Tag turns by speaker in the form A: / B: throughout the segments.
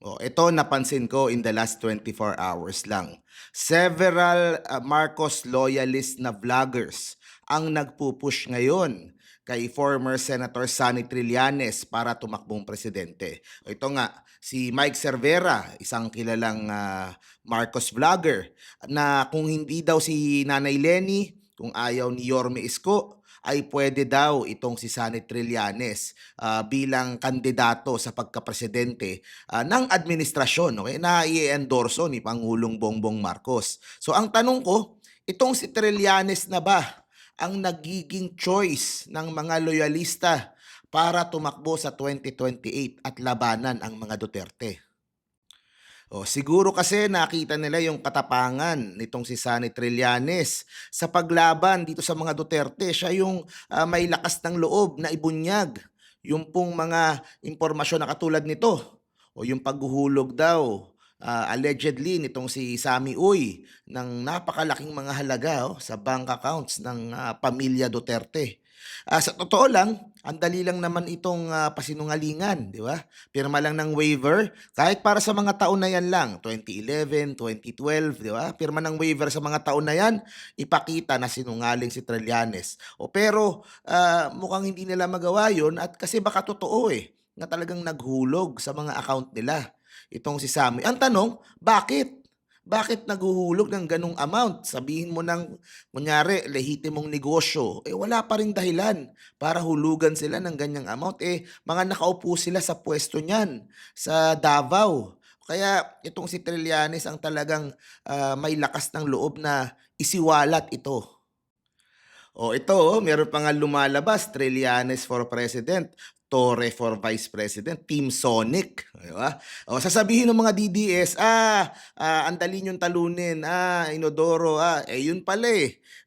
A: Ito napansin ko in the last 24 hours lang. Several Marcos loyalist na vloggers ang nagpupush ngayon kay former Senator Sonny Trillanes para tumakbong presidente. Ito nga, si Mike Cervera, isang kilalang Marcos vlogger, na kung hindi daw si Nanay Lenny, kung ayaw ni Yorme Isko, ay pwede daw itong si Sonny Trillanes bilang kandidato sa pagkapresidente ng administrasyon, okay, na i-endorso ni Pangulong Bongbong Marcos. So ang tanong ko, itong si Trillanes na ba ang nagiging choice ng mga loyalista para tumakbo sa 2028 at labanan ang mga Duterte? Siguro kasi nakita nila yung katapangan nitong si Sonny Trillanes sa paglaban dito sa mga Duterte. Siya yung may lakas ng loob na ibunyag yung pong mga impormasyon na katulad nito o yung paghuhulog daw allegedly nitong si Sammy Uy ng napakalaking mga halaga sa bank accounts ng pamilya Duterte. Sa totoo lang, ang dali lang naman itong pasinungalingan, di ba? Pirma lang ng waiver, kahit para sa mga taon na yan lang, 2011, 2012, di ba? Pirma ng waiver sa mga taon na yan, ipakita na sinungaling si Trillanes. Pero mukhang hindi nila magawa yun at kasi baka totoo na talagang naghulog sa mga account nila itong si Sammy. Ang tanong, bakit? Bakit naghuhulog ng ganong amount? Sabihin mo ng, kunyari, lehitimong negosyo, wala pa ring dahilan para hulugan sila ng ganyang amount. Mga nakaupo sila sa pwesto niyan, sa Davao. Kaya itong si Trillanes ang talagang may lakas ng loob na isiwalat ito. Ito meron pa nga lumalabas, Trillanes for President, Torre for Vice President, Team Sonic, di ba? Sasabihin ng mga DDS, ang dali niyong talunin, Inodoro, yun pala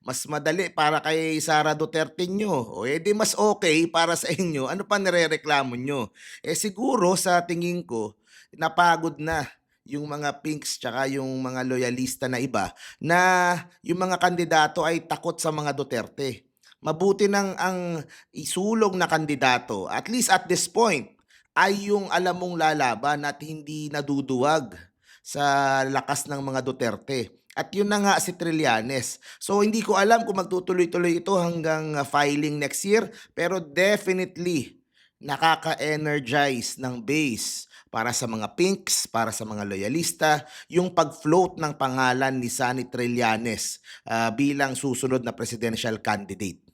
A: mas madali para kay Sara Duterte nyo. Di mas okay para sa inyo, ano pa nirereklamo nyo? Siguro sa tingin ko, napagod na yung mga pinks tsaka yung mga loyalista na iba na yung mga kandidato ay takot sa mga Duterte. Mabuti nang ang isulog na kandidato, at least at this point, ay yung alam mong lalaban at hindi naduduwag sa lakas ng mga Duterte. At yun na nga si Trillanes. So hindi ko alam kung magtutuloy-tuloy ito hanggang filing next year, pero definitely nakaka-energize ng base para sa mga pinks, para sa mga loyalista, yung pag-float ng pangalan ni Sonny Trillanes bilang susunod na presidential candidate.